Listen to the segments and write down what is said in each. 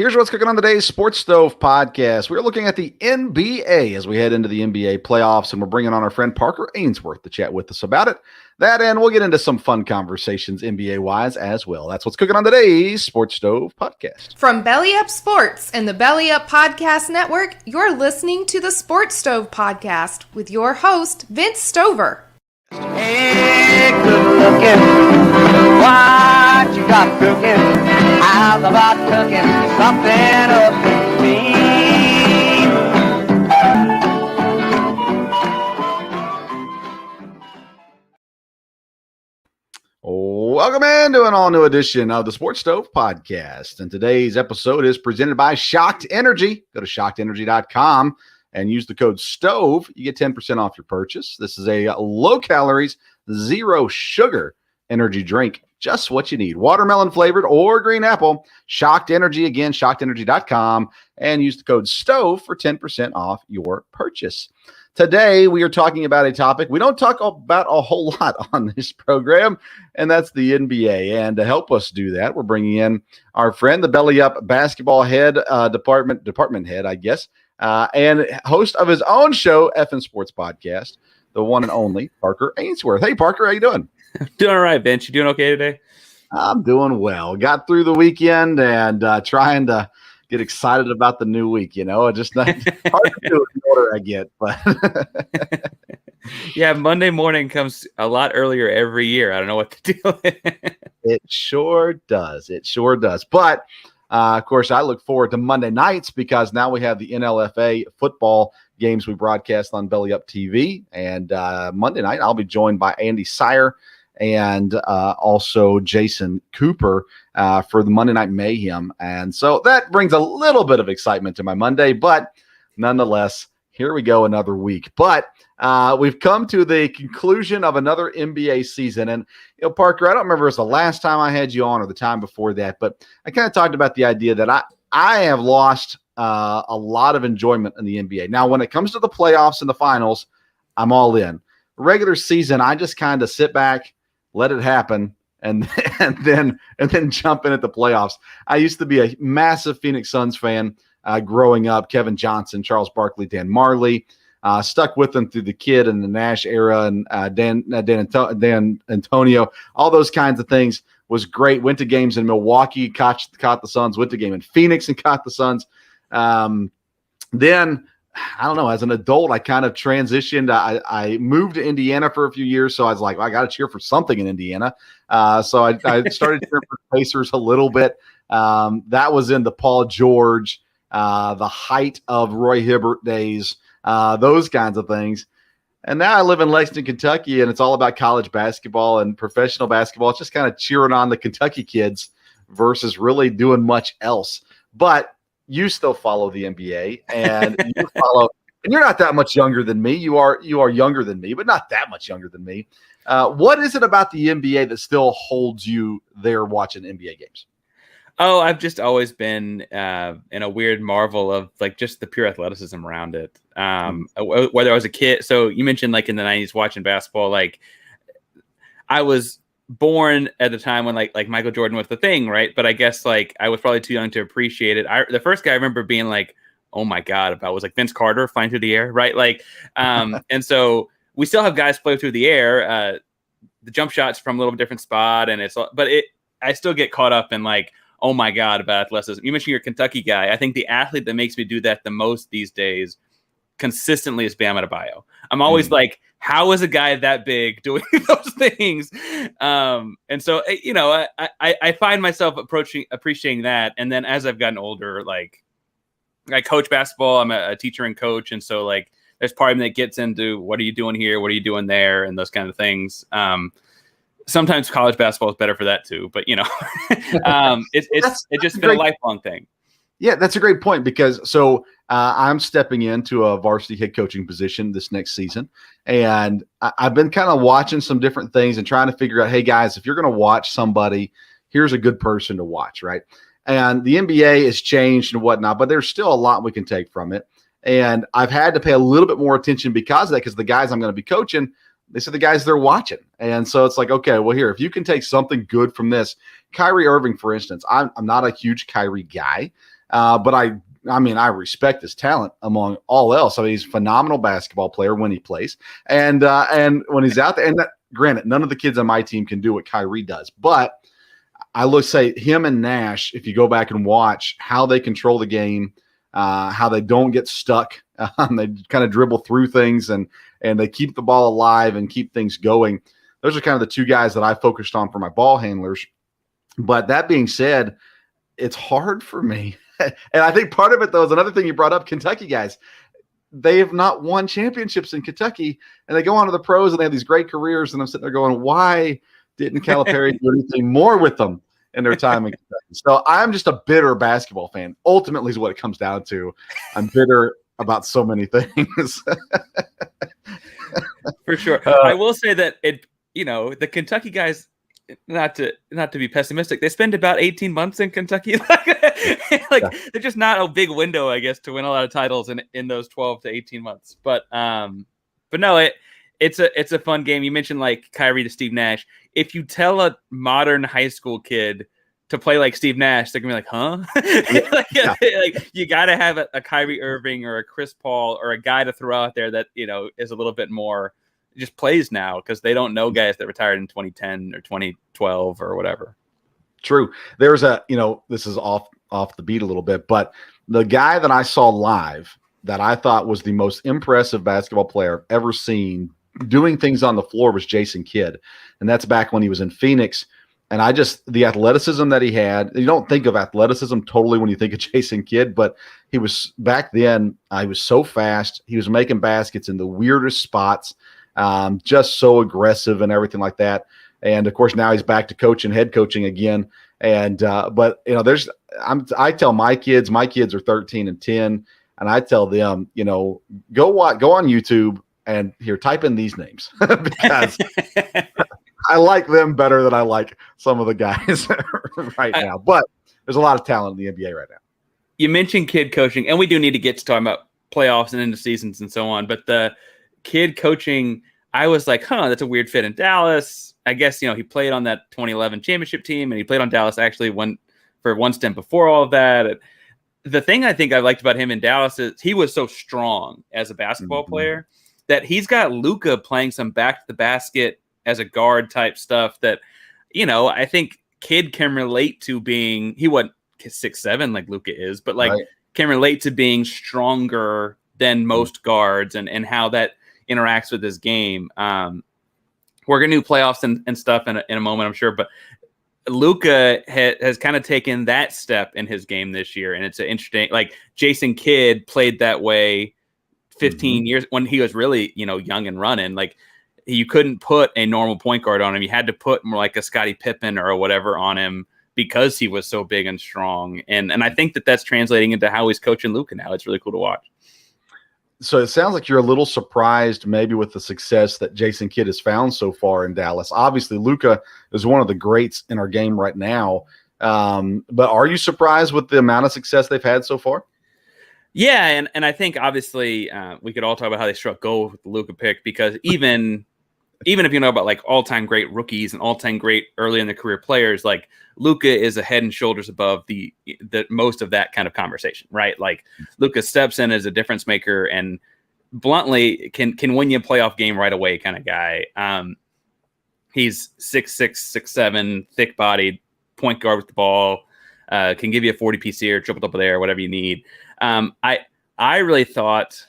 Here's what's cooking on today's Sports Stove podcast. We're looking at the NBA as we head into the NBA playoffs, and we're bringing on our friend Parker Ainsworth to chat with us about it. That, and we'll get into some fun conversations NBA-wise as well. That's what's cooking on today's Sports Stove podcast. From Belly Up Sports and the Belly Up Podcast Network, you're listening to the Sports Stove podcast with your host, Vince Stover. Hey, good looking, what you got cooking? How's about cooking something up to me? Welcome into an all-new edition of the Sports Stove podcast. And today's episode is presented by Shocked Energy. Go to shockedenergy.com and use the code STOVE. You get 10% off your purchase. This is a low-calories, zero-sugar energy drink. Just what you need. Watermelon flavored or green apple. Shocked Energy. Again, shockedenergy.com. And use the code STOVE for 10% off your purchase. Today, we are talking about a topic we don't talk about a whole lot on this program, and that's the NBA. And to help us do that, we're bringing in our friend, the Belly Up basketball head, department head, I guess, and host of his own show, Effin' Sports Podcast, the one and only Parker Ainsworth. Hey, Parker, how you doing? Doing all right, Vince. You doing okay today? I'm doing well. Got through the weekend and trying to get excited about the new week. You know, just not hard to do the older I get. But yeah, Monday morning comes a lot earlier every year. I don't know what to do. It sure does. It sure does. But of course, I look forward to Monday nights because now we have the NLFA football games we broadcast on Belly Up TV. And Monday night, I'll be joined by Andy Sire and also Jason Cooper for the Monday Night Mayhem. And so that brings a little bit of excitement to my Monday, but nonetheless, here we go, another week. But we've come to the conclusion of another NBA season. And, you know, Parker, I don't remember if it was the last time I had you on or the time before that, but I kind of talked about the idea that I have lost a lot of enjoyment in the NBA. Now, when it comes to the playoffs and the finals, I'm all in. Regular season, I just kind of sit back, let it happen, and then jump in at the playoffs. I used to be a massive Phoenix Suns fan growing up. Kevin Johnson, Charles Barkley, Dan Marley, stuck with them through the Kid and the Nash era, and Dan Antonio, all those kinds of things was great. Went to games in Milwaukee, caught the Suns. Went to game in Phoenix and caught the Suns. Then I don't know, as an adult, I kind of transitioned. I moved to Indiana for a few years, so I was like, well, I got to cheer for something in Indiana. So I started cheering for the Pacers a little bit. That was in the Paul George, the height of Roy Hibbert days, those kinds of things. And now I live in Lexington, Kentucky, and it's all about college basketball and professional basketball. It's just kind of cheering on the Kentucky kids versus really doing much else. But you still follow the NBA, and you follow, and you're not that much younger than me. You are younger than me, but not that much younger than me. What is it about the NBA that still holds you there watching NBA games? Oh, I've just always been in a weird marvel of like just the pure athleticism around it. Whether I was a kid, so you mentioned like in the 90s watching basketball, like I was born at the time when like Michael Jordan was the thing, right? But I guess like I was probably too young to appreciate it. The first guy I remember being like, oh my God, about was like Vince Carter flying through the air, right? Like, and so we still have guys play through the air. The jump shot's from a little different spot, and I still get caught up in like, oh my God, about athleticism. You mentioned your Kentucky guy. I think the athlete that makes me do that the most these days consistently is Bam Adebayo. I'm always like, how is a guy that big doing those things? And so, you know, I find myself appreciating that. And then as I've gotten older, like I coach basketball, I'm a teacher and coach. And so like, there's part of me that gets into what are you doing here? What are you doing there? And those kind of things. Sometimes college basketball is better for that too, but you know, it's just been a lifelong thing. Yeah, that's a great point because I'm stepping into a varsity head coaching position this next season. And I've been kind of watching some different things and trying to figure out, hey guys, if you're going to watch somebody, here's a good person to watch, right? And the NBA has changed and whatnot, but there's still a lot we can take from it. And I've had to pay a little bit more attention because of that, because the guys I'm going to be coaching, these are the guys they're watching. And so it's like, okay, well, here, if you can take something good from this, Kyrie Irving, for instance, I'm not a huge Kyrie guy. But I mean, I respect his talent among all else. I mean, he's a phenomenal basketball player when he plays, and when he's out there. And granted, none of the kids on my team can do what Kyrie does, but I look say him and Nash. If you go back and watch how they control the game, how they don't get stuck, they kind of dribble through things and they keep the ball alive and keep things going. Those are kind of the two guys that I focused on for my ball handlers. But that being said, it's hard for me. And I think part of it, though, is another thing you brought up, Kentucky guys. They have not won championships in Kentucky, and they go on to the pros, and they have these great careers, and I'm sitting there going, why didn't Calipari do anything more with them in their time in Kentucky? So I'm just a bitter basketball fan. Ultimately is what it comes down to. I'm bitter about so many things. For sure. I will say that the Kentucky guys, not to be pessimistic, they spend about 18 months in Kentucky. They're just not a big window, I guess, to win a lot of titles in those 12 to 18 months. But no, it's a fun game. You mentioned like Kyrie to Steve Nash. If you tell a modern high school kid to play like Steve Nash, they're gonna be like, huh? Like you got to have a Kyrie Irving or a Chris Paul or a guy to throw out there that is a little bit more just plays now, because they don't know guys that retired in 2010 or 2012 or whatever. True. There's this is off the beat a little bit, but the guy that I saw live that I thought was the most impressive basketball player I've ever seen doing things on the floor was Jason Kidd. And that's back when he was in Phoenix. And the athleticism that he had, you don't think of athleticism totally when you think of Jason Kidd, but he was back then, he was so fast. He was making baskets in the weirdest spots, just so aggressive and everything like that. And of course, now he's back to head coaching again. And, but I tell my kids are 13 and 10, and I tell them, go on YouTube and type in these names because I like them better than I like some of the guys right now. But there's a lot of talent in the NBA right now. You mentioned kid coaching, and we do need to get to talking about playoffs and into seasons and so on. But the kid coaching, I was like, that's a weird fit in Dallas. I guess, he played on that 2011 championship team, and he played on Dallas actually for one stint before all of that. The thing I think I liked about him in Dallas is he was so strong as a basketball player that he's got Luka playing some back to the basket as a guard type stuff that, I think Kid can relate to being, he wasn't 6'7" like Luka is, but can relate to being stronger than most guards and how that interacts with his game. We're going to do playoffs and stuff in a moment, I'm sure, but Luka has kind of taken that step in his game this year. And it's an interesting, like Jason Kidd played that way 15 years when he was really, young and running. Like you couldn't put a normal point guard on him. You had to put more like a Scottie Pippen or whatever on him because he was so big and strong. And I think that's translating into how he's coaching Luka now. It's really cool to watch. So it sounds like you're a little surprised maybe with the success that Jason Kidd has found so far in Dallas. Obviously, Luka is one of the greats in our game right now. But are you surprised with the amount of success they've had so far? Yeah, and I think obviously we could all talk about how they struck gold with the Luka pick, because even if you know about like all-time great rookies and all-time great early in the career players, like Luka is a head and shoulders above the most of that kind of conversation, right? Like Luka steps in as a difference maker and bluntly can win you a playoff game right away kind of guy. He's 6'6", 6'7", thick-bodied, point guard with the ball, can give you a 40-piece here, triple-double there, whatever you need. I really thought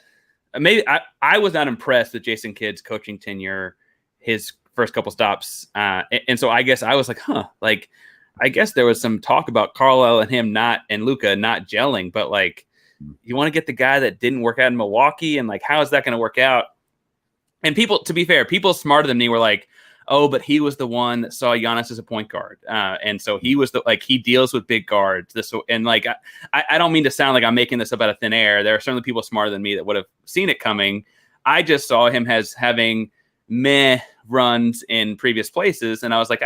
maybe I was not impressed with Jason Kidd's coaching tenure, his first couple stops. And so I guess I was like, like, I guess there was some talk about Carlisle and him and Luka not gelling, but like, you want to get the guy that didn't work out in Milwaukee, and like, how is that going to work out? And to be fair, people smarter than me were like, oh, but he was the one that saw Giannis as a point guard. And so he was he deals with big guards. And like, I don't mean to sound like I'm making this up out of thin air. There are certainly people smarter than me that would have seen it coming. I just saw him as having meh runs in previous places. And I was like,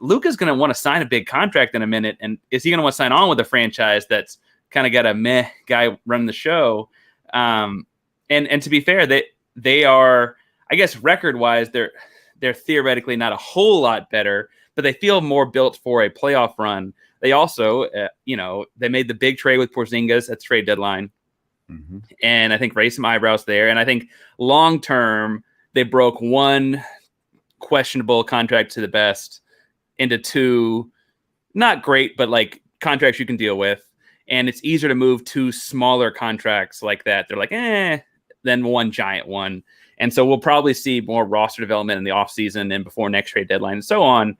Luka's going to want to sign a big contract in a minute. And is he going to want to sign on with a franchise that's kind of got a meh guy running the show? And to be fair, they are, I guess, record wise, they're theoretically not a whole lot better, but they feel more built for a playoff run. They also, they made the big trade with Porzingis at the trade deadline. Mm-hmm. And I think raised some eyebrows there. And I think long term, they broke one questionable contract to the best into two, not great, but like contracts you can deal with. And it's easier to move two smaller contracts like that. They're like, than one giant one. And so we'll probably see more roster development in the offseason and before next trade deadline and so on.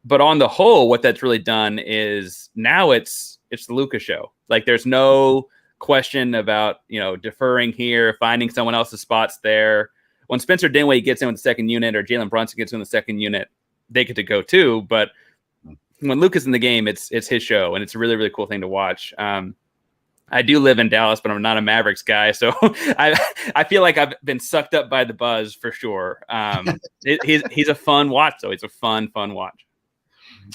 But on the whole, what that's really done is now it's the Luka show. Like there's no question about, deferring here, finding someone else's spots there. When Spencer Dinwiddie gets in with the second unit or Jalen Brunson gets in the second unit, they get to go too. But when Luka's in the game, it's his show, and it's a really, really cool thing to watch. I do live in Dallas, but I'm not a Mavericks guy, so I feel like I've been sucked up by the buzz for sure. He's a fun watch, though. It's a fun watch.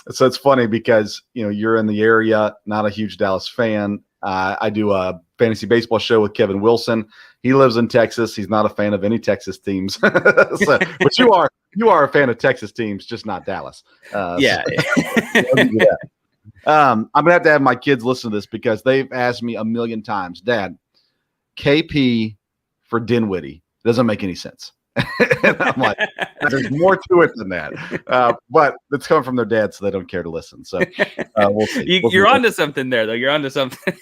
So it's funny because you're in the area, not a huge Dallas fan. I do a fantasy baseball show with Kevin Wilson. He lives in Texas. He's not a fan of any Texas teams. But you are a fan of Texas teams, just not Dallas. Yeah. I'm gonna have to have my kids listen to this because they've asked me a million times, Dad, KP for Dinwiddie doesn't make any sense. And I'm like, there's more to it than that. But it's coming from their dad, so they don't care to listen. So we'll see. You're onto something there, though. You're onto something.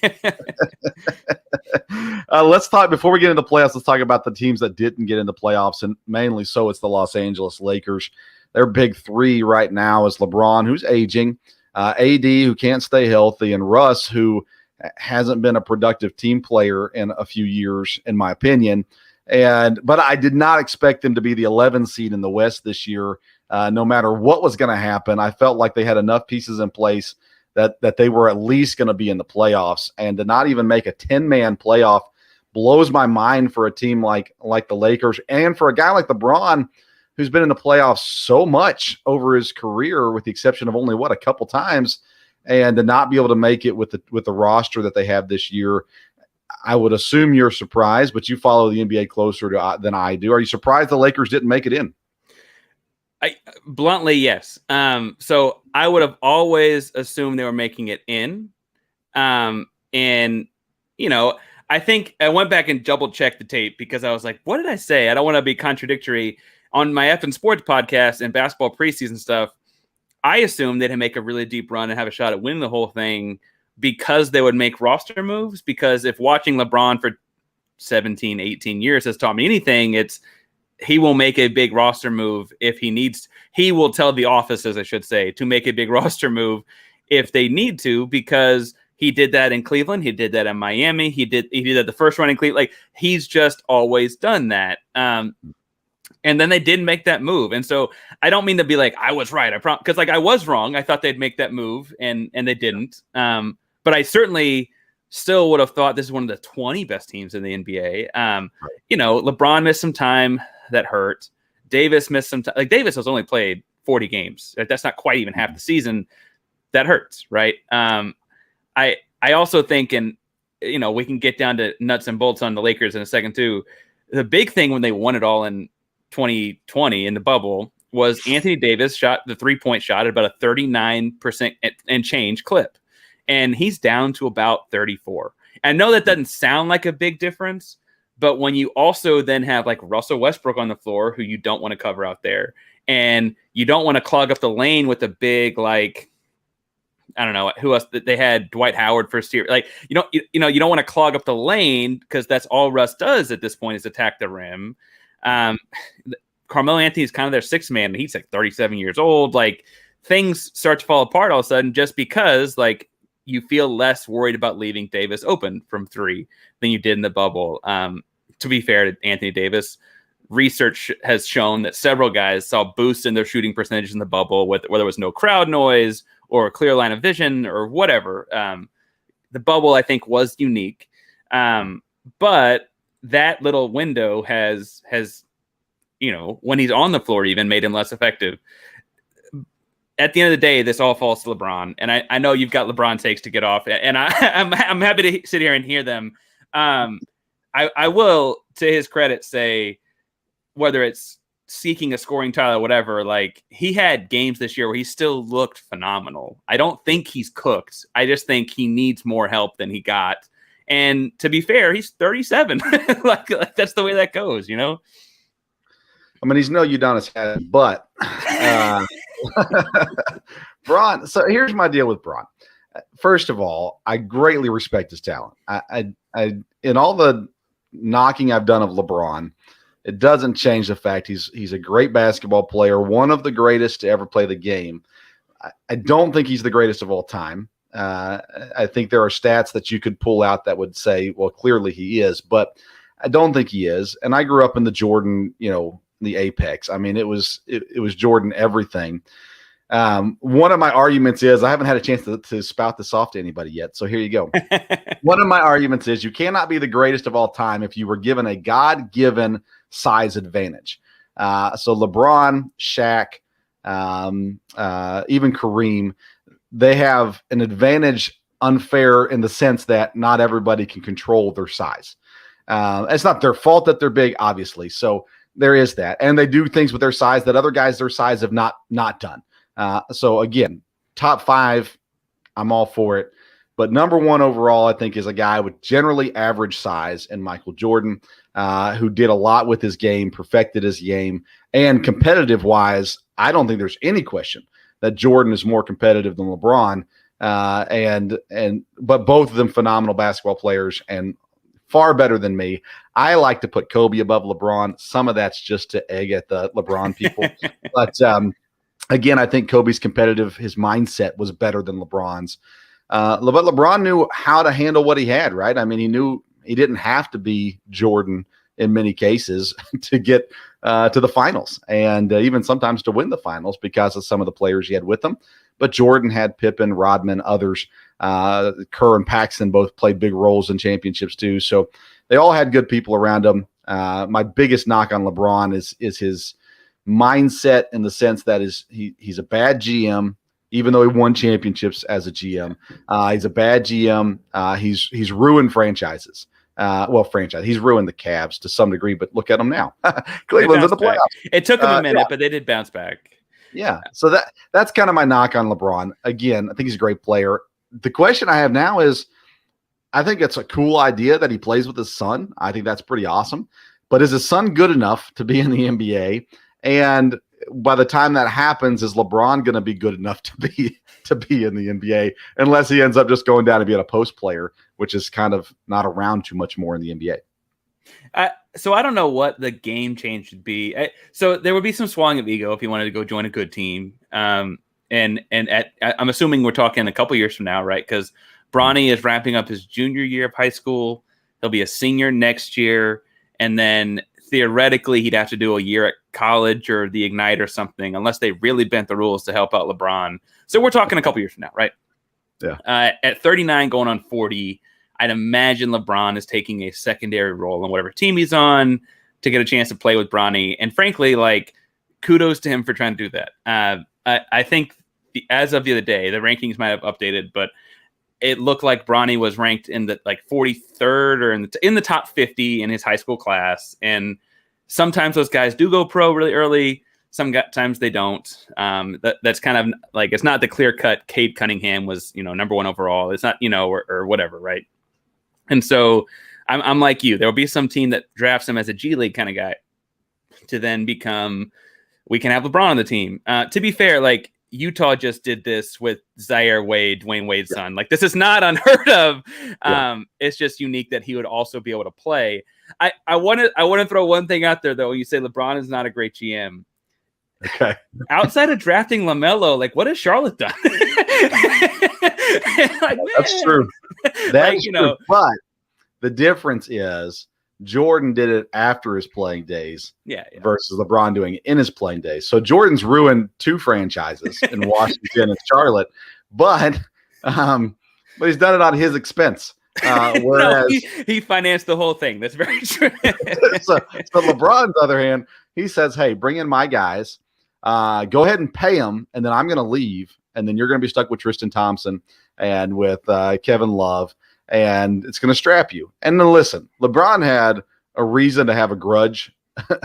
Let's talk before we get into playoffs. Let's talk about the teams that didn't get into playoffs, and mainly so it's the Los Angeles Lakers. Their big three right now is LeBron, who's aging, AD, who can't stay healthy, and Russ, who hasn't been a productive team player in a few years, in my opinion. But I did not expect them to be the 11 seed in the West this year. No matter what was going to happen, I felt like they had enough pieces in place that they were at least going to be in the playoffs. And to not even make a 10-man playoff blows my mind for a team like the Lakers, and for a guy like LeBron, who's been in the playoffs so much over his career, with the exception of only a couple times, and to not be able to make it with the roster that they have this year. I would assume you're surprised, but you follow the NBA closer than I do. Are you surprised the Lakers didn't make it in? Bluntly, yes. So I would have always assumed they were making it in. And, I think I went back and double checked the tape because I was like, what did I say? I don't want to be contradictory. On my F and Sports podcast and basketball preseason stuff, I assumed they'd make a really deep run and have a shot at winning the whole thing, because they would make roster moves. Because if watching LeBron for 17, 18 years has taught me anything, it's he will make a big roster move if he needs. He will tell the offices, I should say, to make a big roster move if they need to, because he did that in Cleveland. He did that in Miami. He did that the first run in Cleveland. Like, he's just always done that. And then they didn't make that move. And so I don't mean to be like, I was right. Because I was wrong. I thought they'd make that move, and they didn't. But I certainly still would have thought this is one of the 20 best teams in the NBA. LeBron missed some time. That hurt. Davis missed some time. Like, Davis has only played 40 games. That's not quite even half the season. That hurts, right? I also think, and we can get down to nuts and bolts on the Lakers in a second too. The big thing when they won it all in 2020 in the bubble was Anthony Davis shot the 3-point shot at about a 39% and change clip. And he's down to about 34. I know that doesn't sound like a big difference, but when you also then have like Russell Westbrook on the floor, who you don't want to cover out there, and you don't want to clog up the lane with a big, like, I don't know who else they had, Dwight Howard first year. Like, you don't want to clog up the lane, because that's all Russ does at this point is attack the rim. Carmelo Anthony is kind of their sixth man. He's like 37 years old. Like, things start to fall apart all of a sudden, just because like you feel less worried about leaving Davis open from three than you did in the bubble. To be fair to Anthony Davis, research has shown that several guys saw boosts in their shooting percentages in the bubble, whether there was no crowd noise or a clear line of vision or whatever. The bubble, I think, was unique. But that little window has when he's on the floor, even made him less effective. At the end of the day, this all falls to LeBron. And I know you've got LeBron takes to get off, and I'm happy to sit here and hear them. I will, to his credit, say, whether it's seeking a scoring title or whatever, like he had games this year where he still looked phenomenal. I don't think he's cooked. I just think he needs more help than he got. And to be fair, he's 37. like that's the way that goes, you know? I mean, he's no Udonis Haslem, but Braun. So here's my deal with Braun. First of all, I greatly respect his talent. I in all the knocking I've done of LeBron, it doesn't change the fact he's a great basketball player, one of the greatest to ever play the game. I don't think he's the greatest of all time. I think there are stats that you could pull out that would say, well, clearly he is, but I don't think he is. And I grew up in the Jordan, the apex. I mean, it was Jordan everything. One of my arguments is, I haven't had a chance to spout this off to anybody yet, so here you go. One of my arguments is you cannot be the greatest of all time if you were given a God-given size advantage. So LeBron, Shaq, even Kareem, they have an advantage unfair in the sense that not everybody can control their size. It's not their fault that they're big, obviously. So there is that. And they do things with their size that other guys their size have not done. So again, top 5, I'm all for it. But number 1 overall, I think, is a guy with generally average size in Michael Jordan, who did a lot with his game, perfected his game. And competitive-wise, I don't think there's any question that Jordan is more competitive than LeBron. But both of them phenomenal basketball players and far better than me. I like to put Kobe above LeBron. Some of that's just to egg at the LeBron people. But again, I think Kobe's competitive, his mindset was better than LeBron's. But LeBron knew how to handle what he had, right? I mean, he knew he didn't have to be Jordan in many cases to get to the finals and even sometimes to win the finals because of some of the players he had with him. But Jordan had Pippen, Rodman, others. Kerr and Paxson both played big roles in championships too. So they all had good people around him. My biggest knock on LeBron is his mindset in the sense that he's a bad GM, even though he won championships as a GM. He's a bad GM. He's ruined franchises. He's ruined the Cavs to some degree, but look at them now. Cleveland's in the playoffs. It took them a minute, but they did bounce back. Yeah. So that's kind of my knock on LeBron. Again, I think he's a great player. The question I have now is, I think it's a cool idea that he plays with his son. I think that's pretty awesome. But is his son good enough to be in the NBA? And by the time that happens, is LeBron going to be good enough to be in the NBA? Unless he ends up just going down and being a post player, which is kind of not around too much more in the NBA. So I don't know what the game change would be. So there would be some swallowing of ego if he wanted to go join a good team. I'm assuming we're talking a couple years from now, right? Because Bronny is wrapping up his junior year of high school. He'll be a senior next year. And then theoretically, he'd have to do a year at college or the Ignite or something, unless they really bent the rules to help out LeBron. So we're talking a couple years from now, right? Yeah. At 39 going on 40, I'd imagine LeBron is taking a secondary role on whatever team he's on to get a chance to play with Bronny. And frankly, like, kudos to him for trying to do that. I think as of the other day, the rankings might have updated, but it looked like Bronny was ranked in the 43rd or in the top 50 in his high school class. And sometimes those guys do go pro really early. Sometimes they don't. That's kind of like, it's not the clear cut Cade Cunningham was, number 1 overall. It's not, or whatever. Right. And so I'm like you, there'll be some team that drafts him as a G League kind of guy to then become, we can have LeBron on the team. To be fair, like, Utah just did this with Zaire Wade, Dwayne Wade's son. Like, this is not unheard of. It's just unique that he would also be able to play. I want to throw one thing out there, though. When you say LeBron is not a great GM, okay, outside of drafting LaMelo, like, what has Charlotte done? That's true. That's true. But the difference is Jordan did it after his playing days versus LeBron doing it in his playing days. So Jordan's ruined 2 franchises in Washington and Charlotte, but he's done it on his expense. Whereas he financed the whole thing. That's very true. so LeBron, on the other hand, he says, hey, bring in my guys, go ahead and pay them, and then I'm going to leave, and then you're going to be stuck with Tristan Thompson and with Kevin Love, and it's going to strap you. And then listen, LeBron had a reason to have a grudge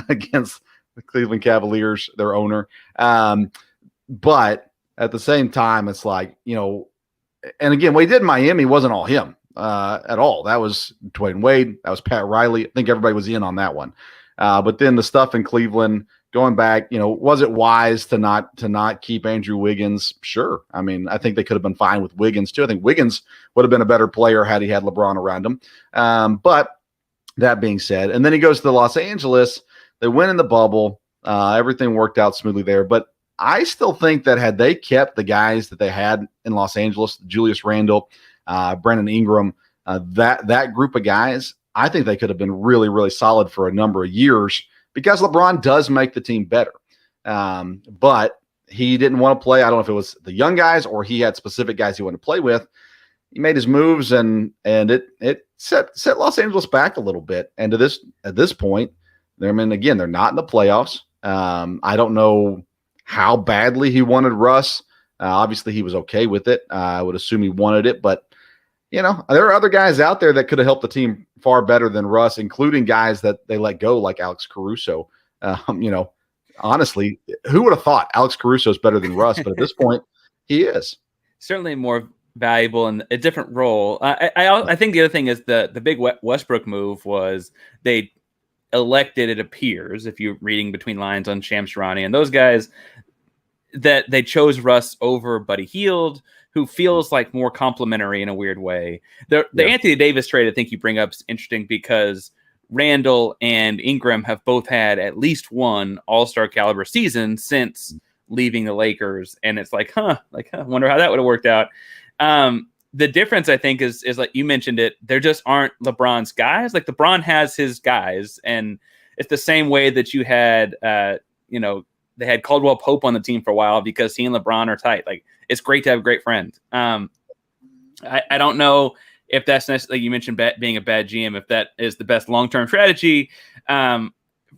against the Cleveland Cavaliers, their owner. But at the same time, it's like, and again, what he did in Miami wasn't all him at all. That was Dwayne Wade. That was Pat Riley. I think everybody was in on that one. But then the stuff in Cleveland, going back, was it wise to not keep Andrew Wiggins? Sure. I mean, I think they could have been fine with Wiggins too. I think Wiggins would have been a better player had he had LeBron around him. But that being said, and then he goes to Los Angeles. They win in the bubble. Everything worked out smoothly there. But I still think that had they kept the guys that they had in Los Angeles, Julius Randle, Brandon Ingram, that group of guys, I think they could have been really, really solid for a number of years because LeBron does make the team better. But he didn't want to play. I don't know if it was the young guys or he had specific guys he wanted to play with. He made his moves and it set Los Angeles back a little bit. And at this point, they're not in the playoffs. I don't know how badly he wanted Russ. Obviously, he was okay with it. I would assume he wanted it, but there are other guys out there that could have helped the team far better than Russ, including guys that they let go, like Alex Caruso. Honestly, who would have thought Alex Caruso is better than Russ? But at this point, he is certainly more valuable in a different role. I think the other thing is the big Westbrook move was they elected, it appears, if you're reading between lines on Shams Charania and those guys, that they chose Russ over Buddy Hield, who feels like more complimentary in a weird way. The Anthony Davis trade, I think you bring up, is interesting because Randall and Ingram have both had at least one all-star caliber season since leaving the Lakers. And it's like, I wonder how that would have worked out. The difference, I think, is like you mentioned it, there just aren't LeBron's guys. Like LeBron has his guys, and it's the same way that you had, they had Caldwell Pope on the team for a while because he and LeBron are tight. Like, it's great to have a great friend. I don't know if that's necessarily, you mentioned being a bad GM, if that is the best long-term strategy. I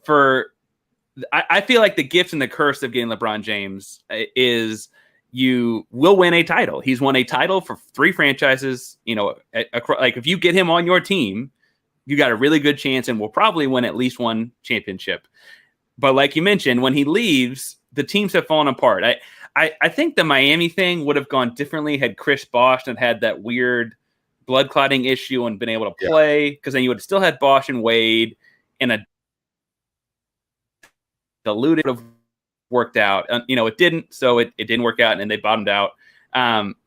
feel like the gift and the curse of getting LeBron James is you will win a title. He's won a title for 3 franchises. Like if you get him on your team, you got a really good chance and will probably win at least one championship. But like you mentioned, when he leaves, the teams have fallen apart. I think the Miami thing would have gone differently had Chris Bosh and had that weird blood clotting issue and been able to play, because then you would have still had Bosh and Wade in a diluted would have worked out. It didn't, so it didn't work out, and they bottomed out.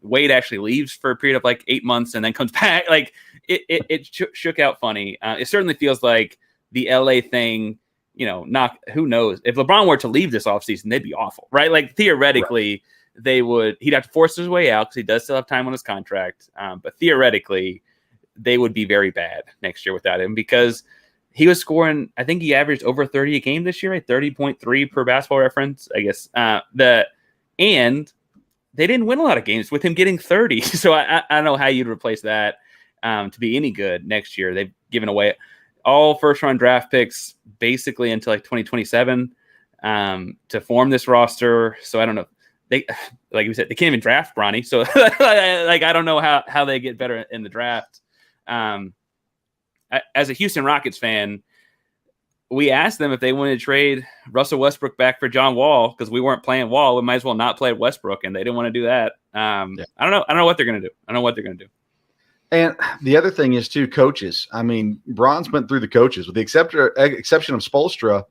Wade actually leaves for a period of like 8 months and then comes back. Like it shook out funny. It certainly feels like the LA thing, who knows if LeBron were to leave this offseason, they'd be awful, right? Like theoretically he'd have to force his way out because he does still have time on his contract. But theoretically they would be very bad next year without him, because he was scoring, I think he averaged over 30 a game this year, right? 30.3 per Basketball Reference, I guess. And they didn't win a lot of games with him getting 30. So I don't know how you'd replace that to be any good next year. They've given away all first-round draft picks basically until like 2027 to form this roster. So I don't know. They, like we said, they can't even draft Bronny. So like I don't know how they get better in the draft. As a Houston Rockets fan, we asked them if they wanted to trade Russell Westbrook back for John Wall because we weren't playing Wall. We might as well not play Westbrook, and they didn't want to do that. I don't know. I don't know what they're going to do. And the other thing is, too, coaches. I mean, Bron's went through the coaches. With the exception of Spoelstra,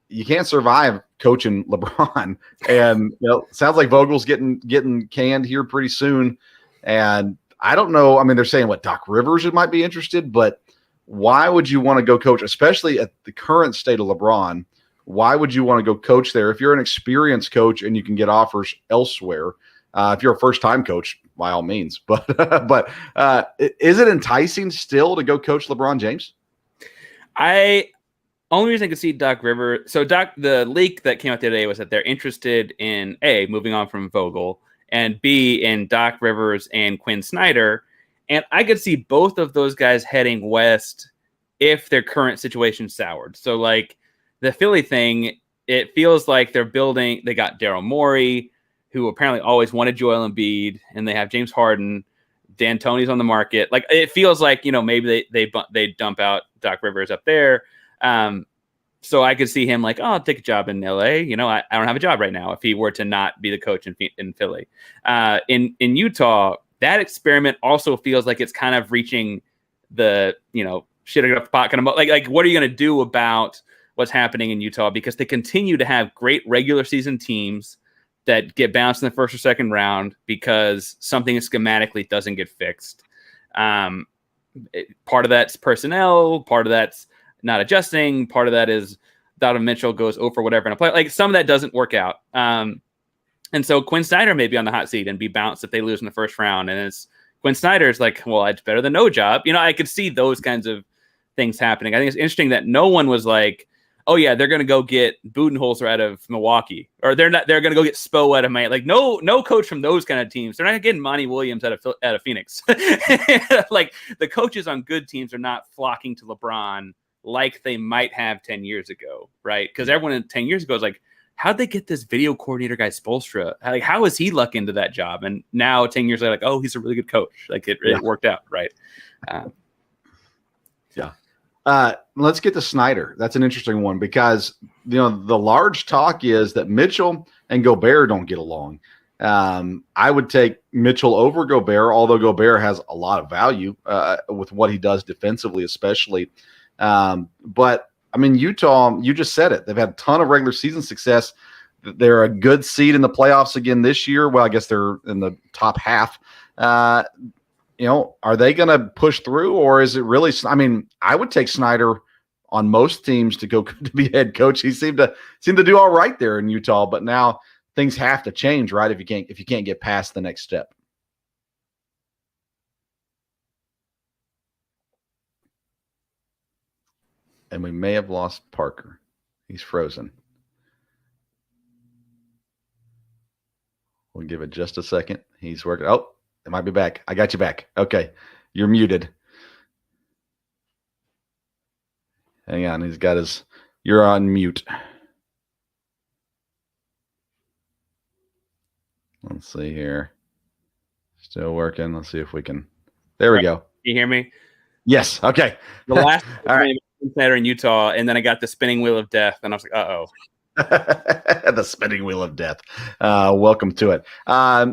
you can't survive coaching LeBron. And sounds like Vogel's getting canned here pretty soon. And I don't know. I mean, they're saying Doc Rivers might be interested, but why would you want to go coach, especially at the current state of LeBron? Why would you want to go coach there if you're an experienced coach and you can get offers elsewhere? If you're a first-time coach, by all means. But is it enticing still to go coach LeBron James? Only reason I could see Doc Rivers. So the leak that came out today was that they're interested in A, moving on from Vogel, and B, in Doc Rivers and Quinn Snyder. And I could see both of those guys heading west if their current situation soured. So like the Philly thing, it feels like they got Daryl Morey, who apparently always wanted Joel Embiid, and they have James Harden, D'Antoni's on the market. Like it feels like, maybe they dump out Doc Rivers up there. So I could see him like, oh, I'll take a job in LA. You know, I don't have a job right now if he were to not be the coach in Philly. In Utah, that experiment also feels like it's kind of reaching the, you know, shit off the pot kind of like what are you going to do about what's happening in Utah? Because they continue to have great regular season teams that get bounced in the first or second round because something schematically doesn't get fixed. Part of that's personnel, part of that's not adjusting, part of that is Donovan Mitchell goes over whatever in a play. Like some of that doesn't work out. And so Quinn Snyder may be on the hot seat and be bounced if they lose in the first round. And it's Quinn Snyder's like, well, it's better than no job. You know, I could see those kinds of things happening. I think it's interesting that no one was like, oh yeah, they're going to go get Budenholzer out of Milwaukee, or they're going to go get Spo out of Miami. Like no coach from those kind of teams. They're not getting Monty Williams out of Phoenix. Like the coaches on good teams are not flocking to LeBron like they might have 10 years ago, right? Because everyone 10 years ago is like, how'd they get this video coordinator guy Spoelstra? Like, how is he luck into that job? And now 10 years later, like, oh, he's a really good coach. Like it worked out, right? Let's get to Snyder. That's an interesting one because, you know, the large talk is that Mitchell and Gobert don't get along. I would take Mitchell over Gobert, although Gobert has a lot of value with what he does defensively, especially. But I mean, Utah, you just said it. They've had a ton of regular season success. They're a good seed in the playoffs again this year. Well, I guess they're in the top half. You know, are they going to push through, or is it really? I mean, I would take Snyder on most teams to go to be head coach. He seemed to do all right there in Utah, but now things have to change, right? If you can't get past the next step. And we may have lost Parker. He's frozen. We'll give it just a second. He's working. Oh, it might be back. I got you back. Okay. You're muted. Hang on. You're on mute. Let's see here. Still working. Let's see if we can. There we go. Can you hear me? Yes. Okay. The last all right. Center in Utah, and then I got the spinning wheel of death, and I was like, uh-oh. The spinning wheel of death. Welcome to it.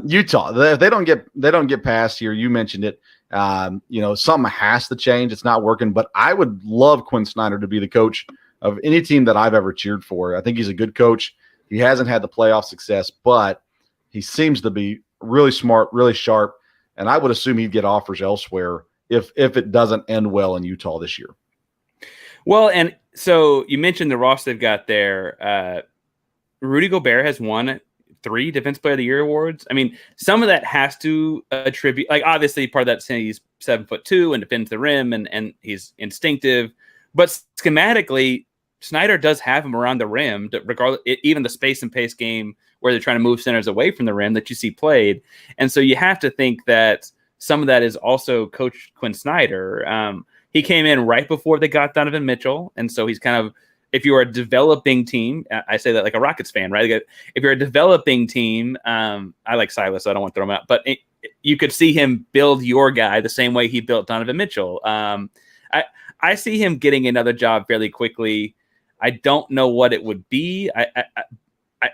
Utah, they don't get past here. You mentioned it. You know, something has to change. It's not working, but I would love Quinn Snyder to be the coach of any team that I've ever cheered for. I think he's a good coach. He hasn't had the playoff success, but he seems to be really smart, really sharp, and I would assume he'd get offers elsewhere if it doesn't end well in Utah this year. Well, and so you mentioned the roster they've got there. Rudy Gobert has won 3 Defensive Player of the Year awards. I mean, some of that has to attribute, like obviously part of that he's 7'2" and defends the rim and he's instinctive, but schematically, Snyder does have him around the rim, regardless, even the space and pace game where they're trying to move centers away from the rim that you see played. And so you have to think that some of that is also Coach Quinn Snyder. He came in right before they got Donovan Mitchell. And so he's kind of, if you're a developing team, I say that like a Rockets fan, right? If you're a developing team, I like Silas, so I don't want to throw him out, but you could see him build your guy the same way he built Donovan Mitchell. I see him getting another job fairly quickly. I don't know what it would be.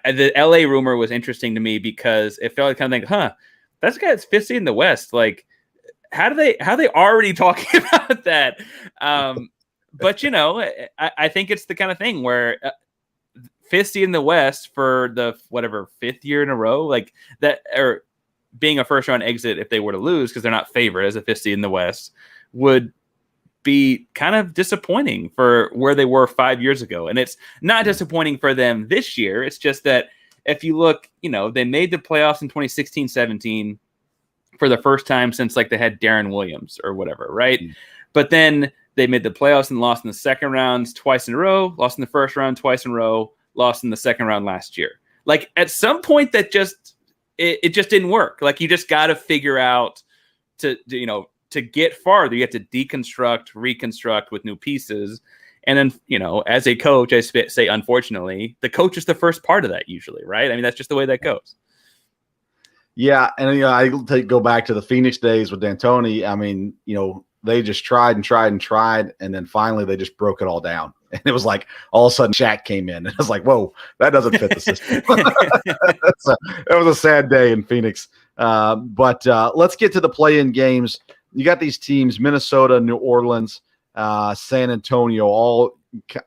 The LA rumor was interesting to me because it felt like kind of like, that's the guy that's 50 in the West. Like, how are they already talking about that? But you know, I think it's the kind of thing where 50 in the West for the 5th year in a row, like that, or being a first round exit if they were to lose because they're not favored as a 50 in the West, would be kind of disappointing for where they were 5 years ago. And it's not disappointing for them this year. It's just that if you look, you know, they made the playoffs in 2016-17 for the first time since like they had Darren Williams or whatever, right? But then they made the playoffs and lost in the second rounds twice in a row, lost in the first round twice in a row, lost in the second round last year. Like at some point that just it just didn't work. Like you just got to figure out to get farther, you have to deconstruct, reconstruct with new pieces. And then, you know, as a coach, I say, unfortunately, the coach is the first part of that usually, right? I mean, that's just the way that goes. Yeah, and you know, I go back to the Phoenix days with D'Antoni. I mean, you know, they just tried and tried and tried, and then finally they just broke it all down. And it was like all of a sudden Shaq came in, and it was like, whoa, that doesn't fit the system. It was a sad day in Phoenix. But let's get to the play-in games. You got these teams: Minnesota, New Orleans, San Antonio. All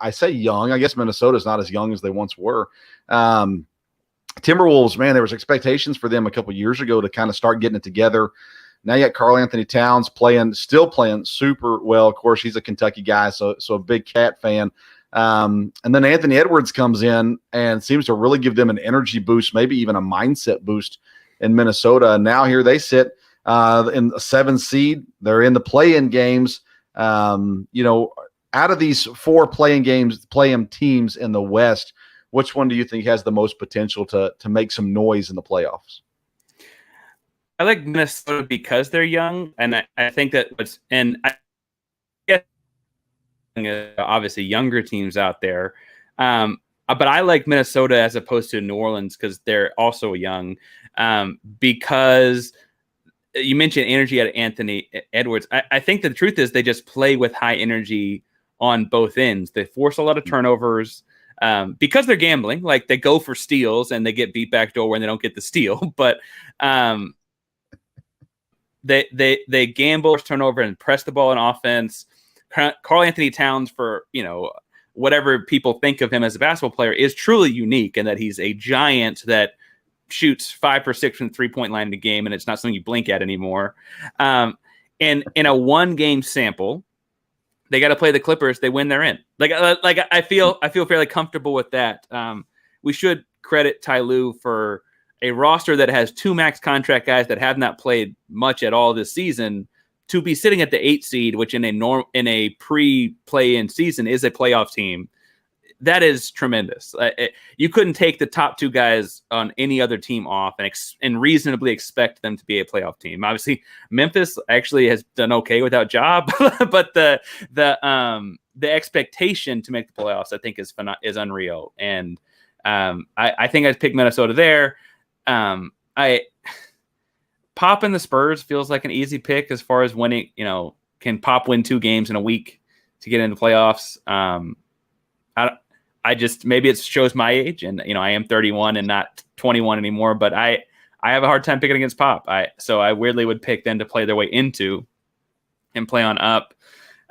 I say young. I guess Minnesota's not as young as they once were. Timberwolves, man, there was expectations for them a couple years ago to kind of start getting it together. Now you got Karl Anthony Towns still playing super well. Of course, he's a Kentucky guy, so a big Cat fan. And then Anthony Edwards comes in and seems to really give them an energy boost, maybe even a mindset boost in Minnesota. And now here they sit in a 7 seed. They're in the play-in games. Out of these 4 play-in teams in the West, which one do you think has the most potential to make some noise in the playoffs? I like Minnesota because they're young, and I think that obviously younger teams out there. But I like Minnesota as opposed to New Orleans because they're also young. Because you mentioned energy at Anthony Edwards. I think the truth is they just play with high energy on both ends. They force a lot of turnovers. Because they're gambling, like they go for steals and they get beat backdoor when they don't get the steal. But they gamble, turnover, and press the ball in offense. Karl Anthony Towns, for whatever people think of him as a basketball player, is truly unique in that he's a giant that shoots 5 for 6 from the 3-point line in a game, and it's not something you blink at anymore. And in a 1-game sample, they got to play the Clippers. They win, they're in. I feel fairly comfortable with that. We should credit Ty Lue for a roster that has 2 max contract guys that have not played much at all this season to be sitting at the 8 seed, which in a pre-play-in season is a playoff team. That is tremendous. You couldn't take the top 2 guys on any other team off and reasonably expect them to be a playoff team. Obviously, Memphis actually has done okay without Ja, but the expectation to make the playoffs, I think, is unreal. And I think I'd pick Minnesota there. Pop and the Spurs feels like an easy pick as far as winning. Can Pop win 2 games in a week to get into the playoffs? Maybe it shows my age, and I am 31 and not 21 anymore. But I have a hard time picking against Pop. So I weirdly would pick them to play their way into and play on up.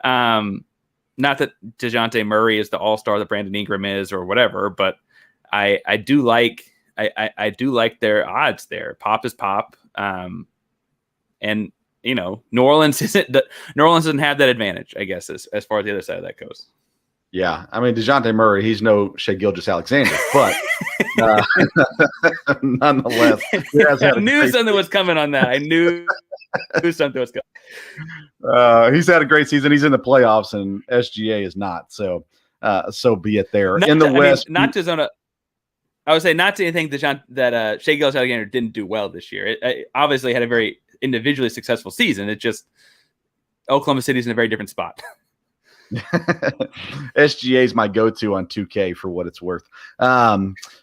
Not that DeJounte Murray is the all-star that Brandon Ingram is or whatever, but I do like their odds there. Pop is Pop, and New Orleans doesn't have that advantage, I guess, as far as the other side of that goes. Yeah, I mean, DeJounte Murray, he's no Shai Gilgeous-Alexander, but nonetheless. I knew something was coming on that. I knew something was coming. He's had a great season. He's in the playoffs, and SGA is not. So be it there. In the West. I would say not to anything that Shai Gilgeous-Alexander didn't do well this year. It obviously had a very individually successful season. It just Oklahoma City's in a very different spot. SGA is my go-to on 2K for what it's worth.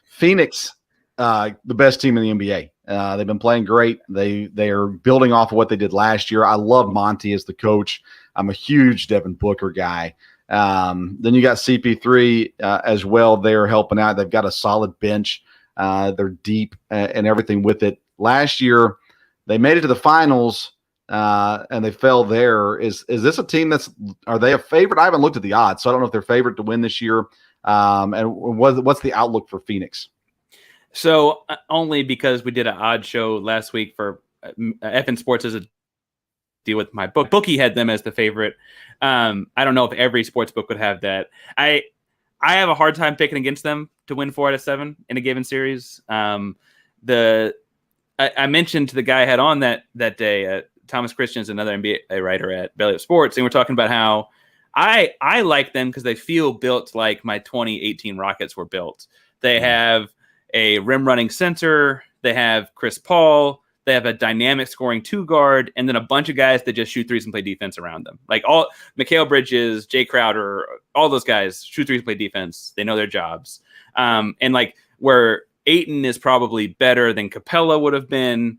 Phoenix, the best team in the NBA. They've been playing great. They are building off of what they did last year. I love Monty as the coach. I'm a huge Devin Booker guy. Then you got CP3 as well. They're helping out. They've got a solid bench. They're deep and everything with it. Last year, they made it to the finals. And they fell there. Is this a team are they a favorite? I haven't looked at the odds, so I don't know if they're favored to win this year. And what's the outlook for Phoenix? So only because we did an odd show last week for FN Sports as a deal with my book. Bookie had them as the favorite. I don't know if every sports book would have that. I have a hard time picking against them to win 4 out of 7 in a given series. I mentioned to the guy I had on that day, Thomas Christian's another NBA writer at Belly Up Sports, and we're talking about how I like them because they feel built like my 2018 Rockets were built. They have a rim running center. They have Chris Paul. They have a dynamic scoring 2 guard, and then a bunch of guys that just shoot threes and play defense around them. Like Mikal Bridges, Jay Crowder, all those guys shoot threes and play defense. They know their jobs. And like where Ayton is probably better than Capella would have been,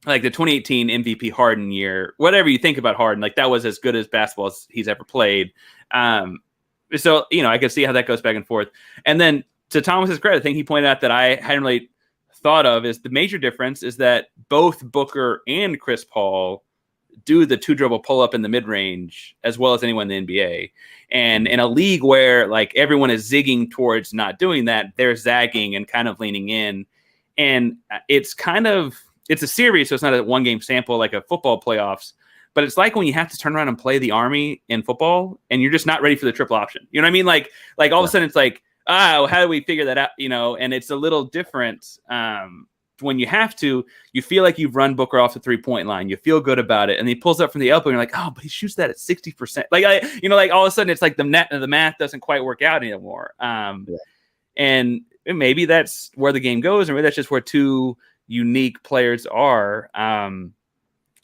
like the 2018 MVP Harden year, whatever you think about Harden, like that was as good as basketball as he's ever played. So, I could see how that goes back and forth. And then to Thomas's credit, the thing he pointed out that I hadn't really thought of is the major difference is that both Booker and Chris Paul do the 2-dribble pull-up in the mid-range as well as anyone in the NBA. And in a league where like everyone is zigging towards not doing that, they're zagging and kind of leaning in. And it's a series, so it's not a one-game sample like a football playoffs. But it's like when you have to turn around and play the Army in football and you're just not ready for the triple option. You know what I mean? Like all of a sudden it's like, how do we figure that out? And it's a little different when you have to. You feel like you've run Booker off the 3-point line. You feel good about it. And he pulls up from the elbow and you're like, oh, but he shoots that at 60%. Like all of a sudden it's like the math doesn't quite work out anymore. And maybe that's where the game goes, or maybe that's just where two unique players are.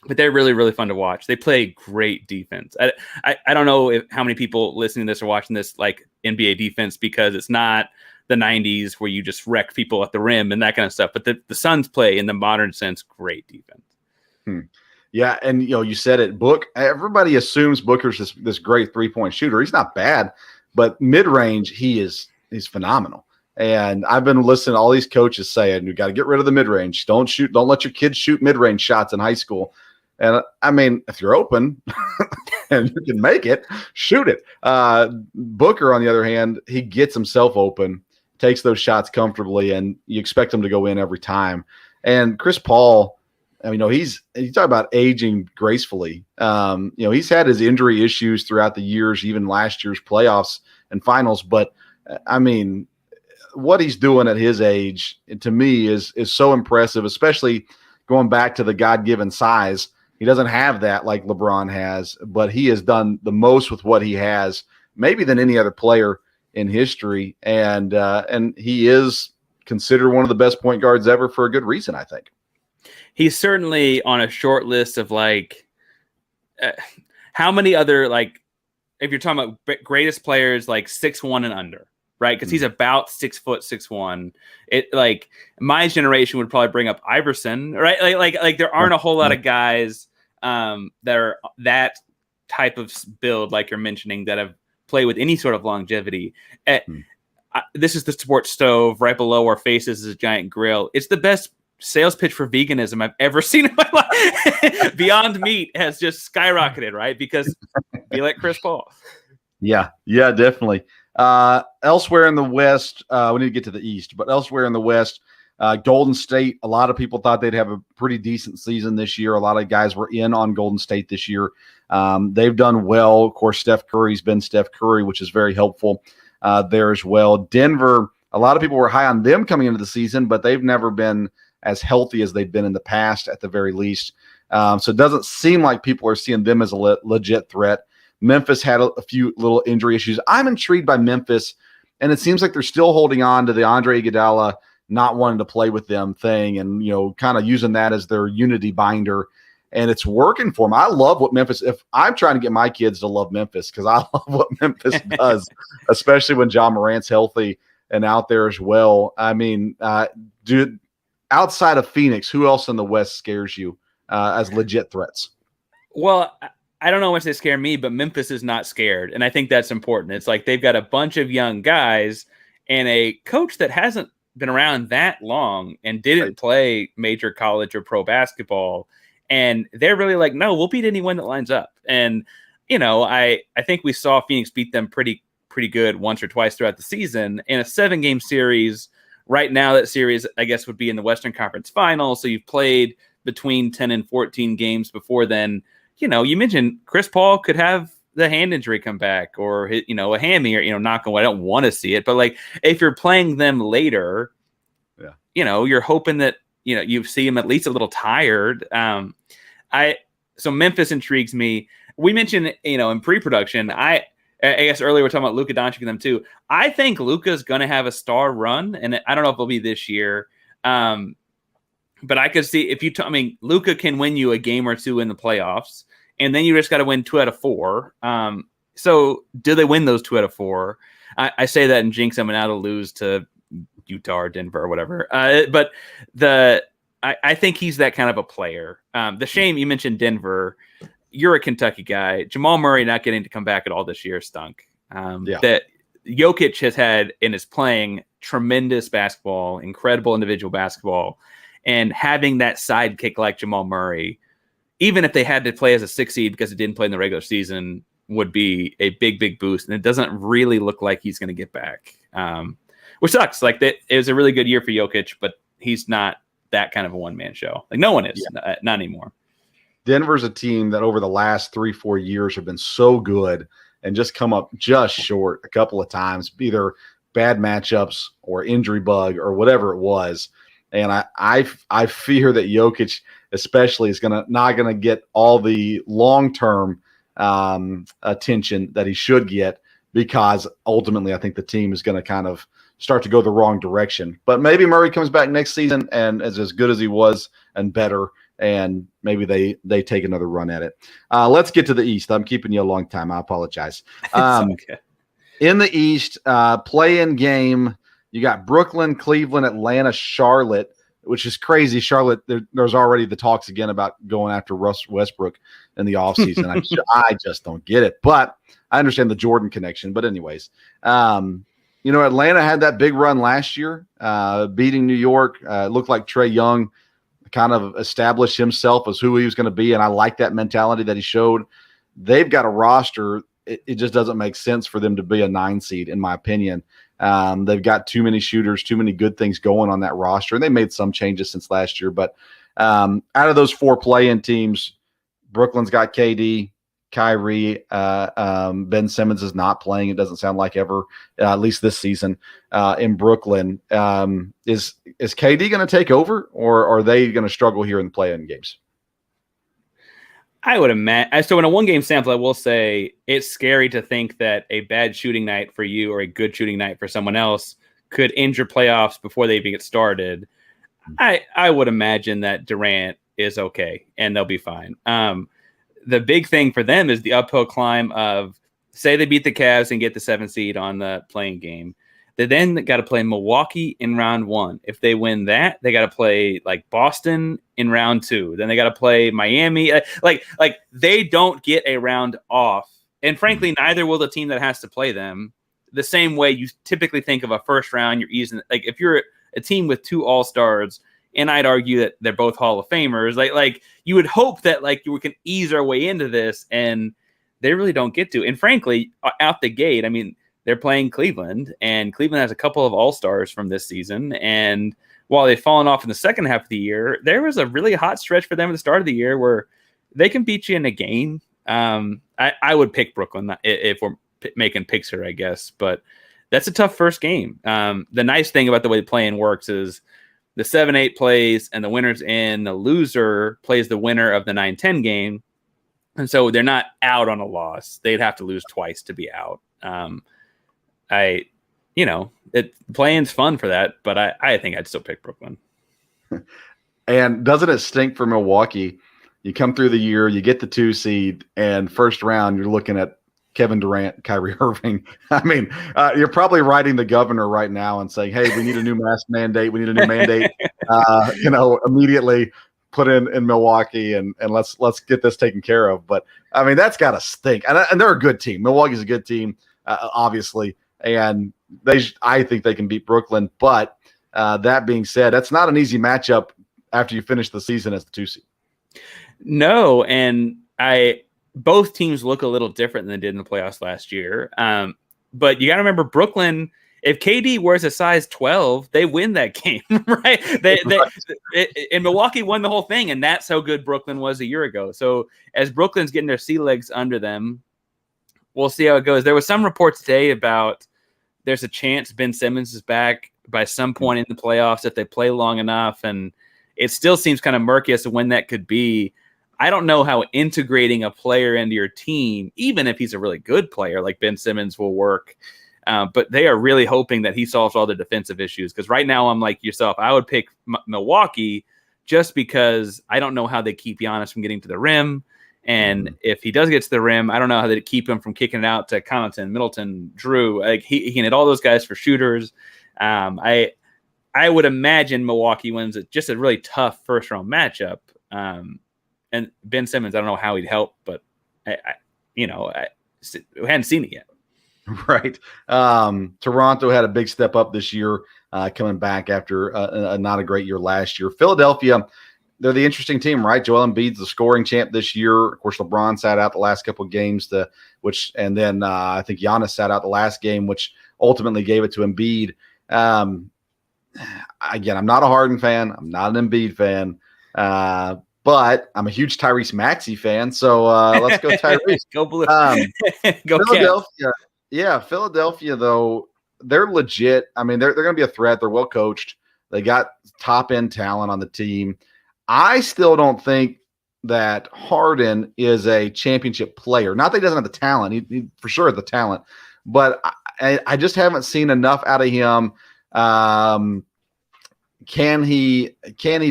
But they're really, really fun to watch. They play great defense. I don't know how many people listening to this or watching this like NBA defense, because it's not the 90s where you just wreck people at the rim and that kind of stuff. But the Suns play in the modern sense great defense. Yeah, and you said it, everybody assumes Booker's this great 3-point shooter. He's not bad, but mid-range he's phenomenal. And I've been listening to all these coaches saying, you got to get rid of the mid-range. Don't let your kids shoot mid-range shots in high school. And I mean, if you're open and you can make it, shoot it. Booker, on the other hand, he gets himself open, takes those shots comfortably, and you expect him to go in every time. And Chris Paul, you talk about aging gracefully. He's had his injury issues throughout the years, even last year's playoffs and finals. But I mean, what he's doing at his age, to me, is so impressive, especially going back to the God-given size. He doesn't have that like LeBron has, but he has done the most with what he has, maybe than any other player in history. And he is considered one of the best point guards ever for a good reason, I think. He's certainly on a short list of how many other, if you're talking about greatest players, 6'1" and under, right? Because he's about 6 foot 6'1". It my generation would probably bring up Iverson, right? Like there aren't a whole lot of guys that are that type of build, like you're mentioning, that have played with any sort of longevity. This is the sports stove. Right below our faces is a giant grill. It's the best sales pitch for veganism I've ever seen in my life. Beyond Meat has just skyrocketed, right? Because be like Chris Paul. Yeah, definitely. Elsewhere in the West, we need to get to the East, but elsewhere in the West, Golden State, a lot of people thought they'd have a pretty decent season this year. A lot of guys were in on Golden State this year. They've done well. Of course, Steph Curry's been Steph Curry, which is very helpful there as well. Denver, a lot of people were high on them coming into the season, but they've never been as healthy as they've been in the past, at the very least. So it doesn't seem like people are seeing them as a legit threat. Memphis had a few little injury issues. I'm intrigued by Memphis, and it seems like they're still holding on to the Andre Iguodala not wanting to play with them thing, and kind of using that as their unity binder, and it's working for them. I love what Memphis. If I'm trying to get my kids to love Memphis, because I love what Memphis does, especially when John Morant's healthy and out there as well. I mean, dude, outside of Phoenix, who else in the West scares you as legit threats? Well, I don't know how much they scare me, but Memphis is not scared. And I think that's important. It's like they've got a bunch of young guys and a coach that hasn't been around that long and didn't play major college or pro basketball. And they're really like, no, we'll beat anyone that lines up. And, I think we saw Phoenix beat them pretty good once or twice throughout the season in a 7-game series. Right now, that series, I guess, would be in the Western Conference Finals. So you've played between 10 and 14 games before then. You mentioned Chris Paul could have the hand injury come back, or a hammy, or knock on wood. I don't want to see it, but if you're playing them later, you're hoping that you see him at least a little tired. So Memphis intrigues me. We mentioned in pre-production, I guess earlier we're talking about Luka Doncic and them too. I think Luka's going to have a star run, and I don't know if it'll be this year. But I could see if Luka can win you a game or two in the playoffs, and then you just got to win 2 out of 4. So do they win those 2 out of 4? I say that in jinx them, and now to lose to Utah or Denver or whatever. But I think he's that kind of a player. The shame you mentioned Denver. You're a Kentucky guy. Jamal Murray not getting to come back at all this year stunk. That Jokic has had and is playing tremendous basketball, incredible individual basketball, and having that sidekick like Jamal Murray, even if they had to play as a 6 seed because it didn't play in the regular season, would be a big, big boost. And it doesn't really look like he's going to get back, which sucks. Like that, it was a really good year for Jokic, but he's not that kind of a one-man show. Like no one is, not anymore. Denver's a team that over the last 3-4 years have been so good and just come up just short a couple of times, either bad matchups or injury bug or whatever it was. And I fear that Jokic especially is not gonna get all the long-term attention that he should get, because ultimately I think the team is going to kind of start to go the wrong direction. But maybe Murray comes back next season and is as good as he was and better, and maybe they take another run at it. Let's get to the East. I'm keeping you a long time. I apologize. Okay. In the East, play-in game, you got Brooklyn, Cleveland, Atlanta, Charlotte, which is crazy. Charlotte, there's already the talks again about going after Russ Westbrook in the offseason. I just don't get it. But I understand the Jordan connection. But anyways, Atlanta had that big run last year, beating New York. It looked like Trae Young kind of established himself as who he was going to be, and I like that mentality that he showed. They've got a roster. It just doesn't make sense for them to be a 9 seed, in my opinion. They've got too many shooters, too many good things going on that roster, and they made some changes since last year. But out of those 4 play-in teams, Brooklyn's got KD, Kyrie. Ben Simmons is not playing. It doesn't sound like ever, at least this season, in Brooklyn. Is KD going to take over, or are they going to struggle here in the play-in games? I would imagine. So in a 1-game sample, I will say it's scary to think that a bad shooting night for you or a good shooting night for someone else could end your playoffs before they even get started. I would imagine that Durant is okay and they'll be fine. The big thing for them is the uphill climb of, say they beat the Cavs and get the 7 seed on the playing game. They then got to play Milwaukee in round 1. If they win that, they got to play like Boston in round 2. Then they got to play Miami. Like they don't get a round off. And frankly, neither will the team that has to play them. The same way you typically think of a first round, you're easing, like if you're a team with 2 all-stars, and I'd argue that they're both Hall of Famers, like you would hope that like you can ease our way into this, and they really don't get to. And frankly, out the gate, I mean, they're playing Cleveland, and Cleveland has a couple of all-stars from this season. And while they've fallen off in the second half of the year, there was a really hot stretch for them at the start of the year where they can beat you in a game. I would pick Brooklyn if we're making picks here, I guess, but that's a tough first game. The nice thing about the way the play-in works is the 7-8 plays and the winner's in, the loser plays the winner of the 9-10 game. And so they're not out on a loss. They'd have to lose twice to be out. Play-in's fun for that, but I think I'd still pick Brooklyn. And doesn't it stink for Milwaukee? You come through the year, you get the 2 seed, and first round, you're looking at Kevin Durant, Kyrie Irving. I mean, you're probably writing the governor right now and saying, hey, we need a new mask mandate. We need a new mandate, immediately put in Milwaukee and let's get this taken care of. But I mean, that's got to stink. And they're a good team. Milwaukee's a good team, obviously. And I think they can beat Brooklyn. But that being said, that's not an easy matchup after you finish the season as the 2 seed. No. And both teams look a little different than they did in the playoffs last year. But you got to remember, Brooklyn, if KD wears a size 12, they win that game, right? And Milwaukee won the whole thing, and that's how good Brooklyn was a year ago. So as Brooklyn's getting their sea legs under them, we'll see how it goes. There was some reports today about there's a chance Ben Simmons is back by some point in the playoffs if they play long enough, and it still seems kind of murky as to when that could be. I don't know how integrating a player into your team, even if he's a really good player like Ben Simmons, will work. But they are really hoping that he solves all the defensive issues. Because right now, I'm like yourself, I would pick Milwaukee just because I don't know how they keep Giannis from getting to the rim. And if he does get to the rim, I don't know how they keep him from kicking it out to Connaughton, Middleton, Drew. Like he can hit all those guys for shooters. I I would imagine Milwaukee wins just a really tough first round matchup. And Ben Simmons, I don't know how he'd help, but I hadn't seen it yet. Right. Toronto had a big step up this year, coming back after not a great year last year. Philadelphia, they're the interesting team, right? Joel Embiid's the scoring champ this year. Of course, LeBron sat out the last couple of games, and then I think Giannis sat out the last game, which ultimately gave it to Embiid. Again, I'm not a Harden fan. I'm not an Embiid fan. But I'm a huge Tyrese Maxey fan. So let's go Tyrese. Go Blue. Go Philadelphia. Yeah, Philadelphia, though, they're legit. I mean, they're going to be a threat. They're well coached. They got top-end talent on the team. I still don't think that Harden is a championship player. Not that he doesn't have the talent. He for sure has the talent. But I just haven't seen enough out of him. Can he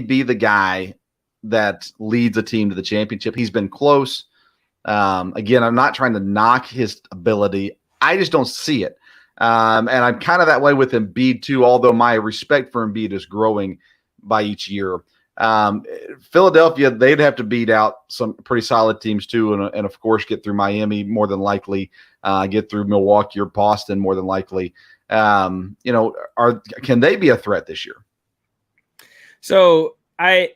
be the guy that leads a team to the championship? He's been close. Again, I'm not trying to knock his ability. I just don't see it. And I'm kind of that way with Embiid too, although my respect for Embiid is growing by each year. Philadelphia, they'd have to beat out some pretty solid teams too, and of course get through Miami more than likely, get through Milwaukee or Boston more than likely. Can they be a threat this year? So I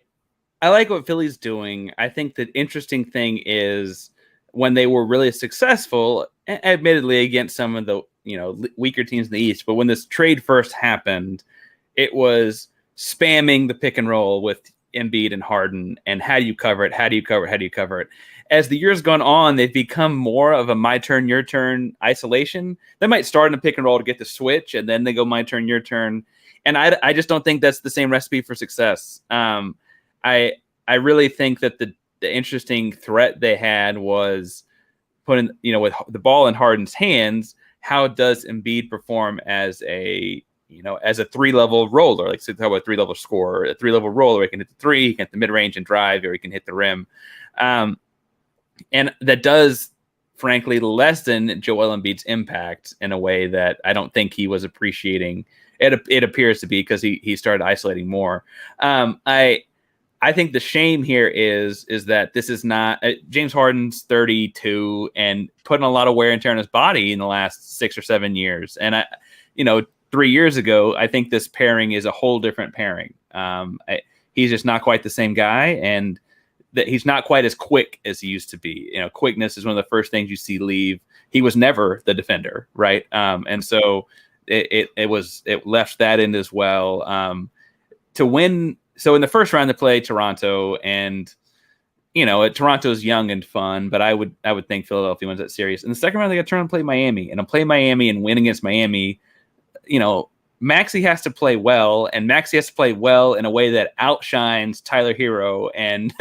like what Philly's doing. I think the interesting thing is when they were really successful, admittedly against some of the weaker teams in the East, but when this trade first happened, it was spamming the pick and roll with Embiid and Harden, and how do you cover it? How do you cover it? How do you cover it? As the years gone on, they've become more of a my turn, your turn isolation. They might start in a pick and roll to get the switch, and then they go my turn, your turn. And I just don't think that's the same recipe for success. I really think that the interesting threat they had was putting, with the ball in Harden's hands, how does Embiid perform as a 3-level roller? Like, so talk about a 3-level scorer, a 3-level roller. He can hit the three, he can hit the mid-range and drive, or he can hit the rim. And that does, frankly, lessen Joel Embiid's impact in a way that I don't think he was appreciating. It appears to be, because he started isolating more. I think the shame here is that this is not James Harden's 32 and putting a lot of wear and tear on his body in the last 6 or 7 years. And 3 years ago, I think this pairing is a whole different pairing. He's just not quite the same guy, and that he's not quite as quick as he used to be. Quickness is one of the first things you see leave. He was never the defender, right? And so it left that in as well. To win. So in the first round, they play Toronto, and Toronto's young and fun, but I would think Philadelphia wins that series. In the second round, they got to turn and play Miami, and play Miami and win against Miami. Maxey has to play well, and Maxey has to play well in a way that outshines Tyler Hero and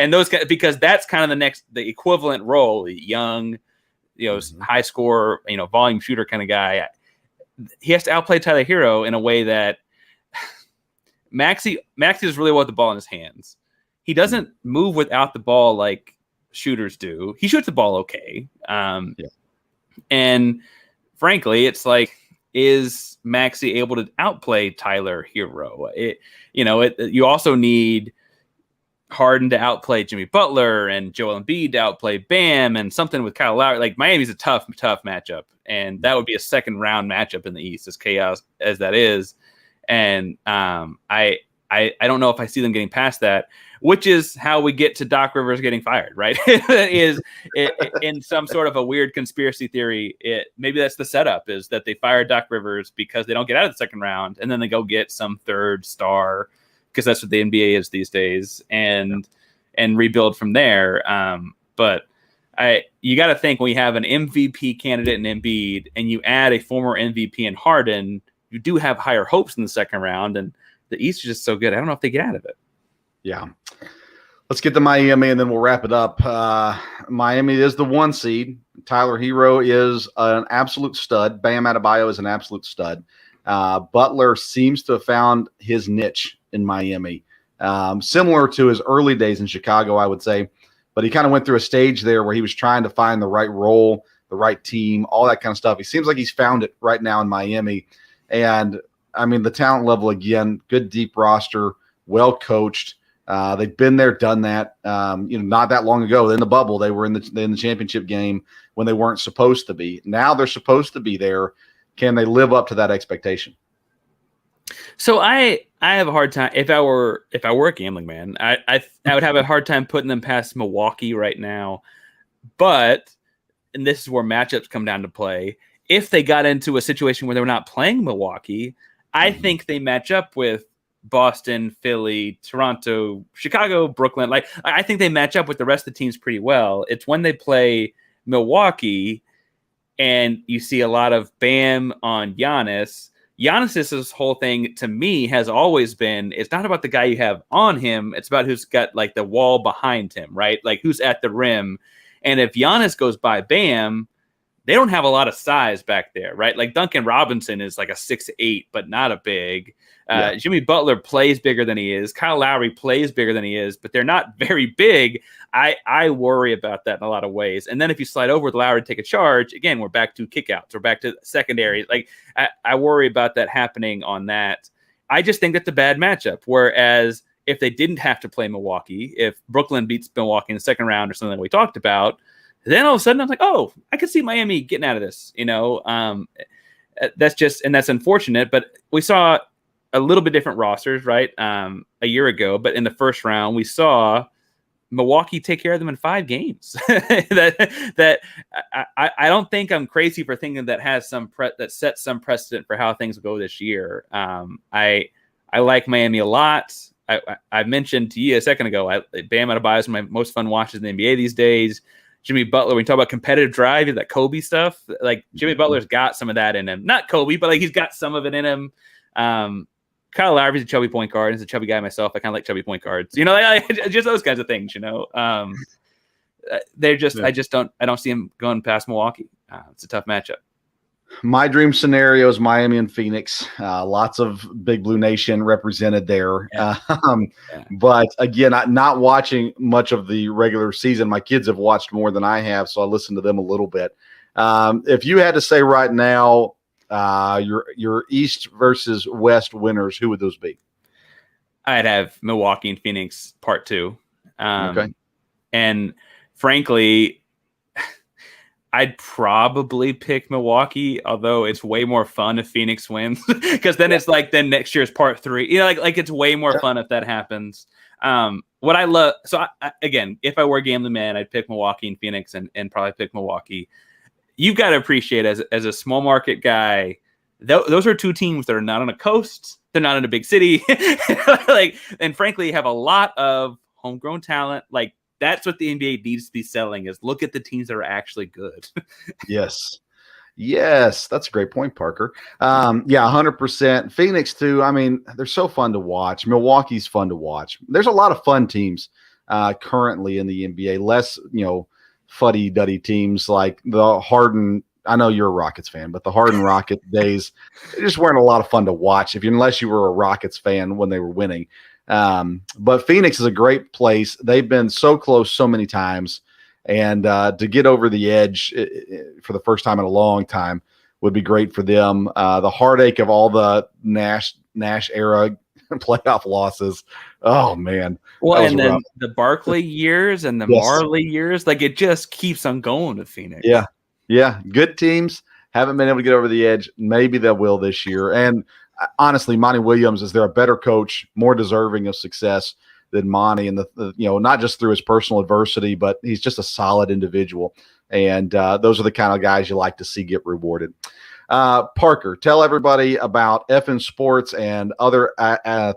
those guys, because that's kind of the equivalent role, young, high scorer, volume shooter kind of guy. He has to outplay Tyler Hero in a way that Maxey does really well with the ball in his hands. He doesn't move without the ball like shooters do. He shoots the ball okay. And frankly, it's like, is Maxey able to outplay Tyler Hero? You also need Harden to outplay Jimmy Butler and Joel Embiid to outplay Bam, and something with Kyle Lowry. Like, Miami's a tough matchup, and that would be a second round matchup in the East, as chaos as that is. And I don't know if I see them getting past that, which is how we get to Doc Rivers getting fired, right? In some sort of a weird conspiracy theory, maybe that's the setup, is that they fire Doc Rivers because they don't get out of the second round, and then they go get some third star, because that's what the NBA is these days, and rebuild from there. But you got to think, when you have an MVP candidate in Embiid, and you add a former MVP in Harden, you do have higher hopes in the second round, and the East is just so good. I don't know if they get out of it. Yeah. Let's get to Miami, and then we'll wrap it up. Miami is the 1 seed. Tyler Hero is an absolute stud. Bam Adebayo is an absolute stud. Butler seems to have found his niche in Miami, similar to his early days in Chicago, I would say. But he kind of went through a stage there where he was trying to find the right role, the right team, all that kind of stuff. He seems like he's found it right now in Miami. And I mean, the talent level, again, good deep roster, well coached. They've been there, done that. Not that long ago in the bubble, they were in the championship game when they weren't supposed to be. Now they're supposed to be there. Can they live up to that expectation? So I have a hard time if I were a gambling man, I would have a hard time putting them past Milwaukee right now. But and this is where matchups come down to play. If they got into a situation where they were not playing Milwaukee, I think they match up with Boston, Philly, Toronto, Chicago, Brooklyn. Like I think they match up with the rest of the teams pretty well. It's when they play Milwaukee and you see a lot of Bam on Giannis. Giannis's whole thing to me has always been, it's not about the guy you have on him. It's about who's got like the wall behind him, right? Like who's at the rim. And if Giannis goes by Bam, they don't have a lot of size back there, right? Like Duncan Robinson is like a 6'8", but not a big. Jimmy Butler plays bigger than he is. Kyle Lowry plays bigger than he is, but they're not very big. I worry about that in a lot of ways. And then if you slide over with Lowry to take a charge, again, we're back to kickouts. We're back to secondary. Like I worry about that happening on that. I just think that's a bad matchup. Whereas if they didn't have to play Milwaukee, if Brooklyn beats Milwaukee in the second round or something that we talked about, then all of a sudden I was like, oh, I could see Miami getting out of this. That's unfortunate. But we saw a little bit different rosters, right? A year ago, but in the first round, we saw Milwaukee take care of them in 5 games. I don't think I'm crazy for thinking that has that sets some precedent for how things go this year. I like Miami a lot. I mentioned to you a second ago, Bam Adebayo is my most fun watches in the NBA these days. Jimmy Butler, when you talk about competitive drive, that Kobe stuff, like Jimmy Butler's got some of that in him. Not Kobe, but like he's got some of it in him. Kyle Lowry's a chubby point guard. As a chubby guy myself, I kind of like chubby point guards. Just those kinds of things. They're just I don't see him going past Milwaukee. It's a tough matchup. My dream scenario is Miami and Phoenix. Lots of Big Blue Nation represented there. Yeah. But again, not watching much of the regular season. My kids have watched more than I have, so I listen to them a little bit. If you had to say right now, your East versus West winners, who would those be? I'd have Milwaukee and Phoenix part 2. Okay. And frankly, I'd probably pick Milwaukee, although it's way more fun if Phoenix wins because then it's like then next year's part 3. Like it's way more fun if that happens. What I love, so again, if I were a gambling man, I'd pick Milwaukee and Phoenix and probably pick Milwaukee. You've got to appreciate as a small market guy, those are 2 teams that are not on a coast. They're not in a big city, and frankly, have a lot of homegrown talent. Like that's what the NBA needs to be selling is look at the teams that are actually good. Yes, that's a great point, Parker. 100%. Phoenix too. I mean, they're so fun to watch. Milwaukee's fun to watch. There's a lot of fun teams currently in the NBA. Less, fuddy-duddy teams like the Harden. I know you're a Rockets fan, but the Harden Rocket days just weren't a lot of fun to watch unless you were a Rockets fan when they were winning. But Phoenix is a great place. They've been so close so many times, and to get over the edge for the first time in a long time would be great for them. The heartache of all the Nash era playoff losses. Oh man. Well, and then the Barkley years and the Marley years, like it just keeps on going with Phoenix. Yeah. Good teams haven't been able to get over the edge. Maybe they will this year. And honestly, Monty Williams, is there a better coach, more deserving of success than Monty? And not just through his personal adversity, but he's just a solid individual. And those are the kind of guys you like to see get rewarded. Parker, tell everybody about FN Sports and other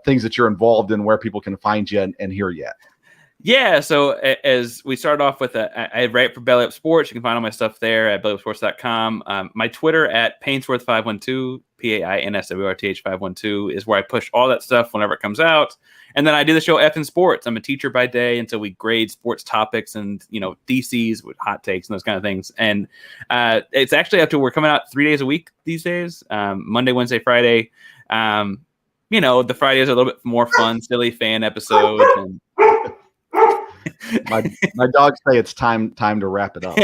things that you're involved in, where people can find you and hear you at. Yeah, so as we started off with, I write for Belly Up Sports. You can find all my stuff there at bellyupsports.com. My Twitter at Painsworth512, PAINSWRTH 512 is where I push all that stuff whenever it comes out. And then I do the show FN Sports. I'm a teacher by day until we grade sports topics and, theses with hot takes and those kind of things. And it's actually we're coming out 3 days a week these days, Monday, Wednesday, Friday. The Fridays are a little bit more fun, silly fan episodes. And My dogs say it's time to wrap it up.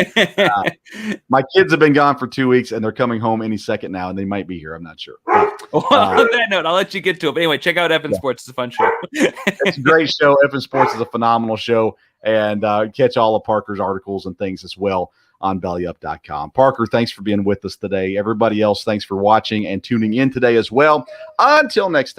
My kids have been gone for 2 weeks, and they're coming home any second now, and they might be here. I'm not sure. Well, on that note, I'll let you get to it. But anyway, check out FN Sports. It's a fun show. It's a great show. FN Sports is a phenomenal show, and catch all of Parker's articles and things as well on bellyup.com. Parker, thanks for being with us today. Everybody else, thanks for watching and tuning in today as well. Until next time.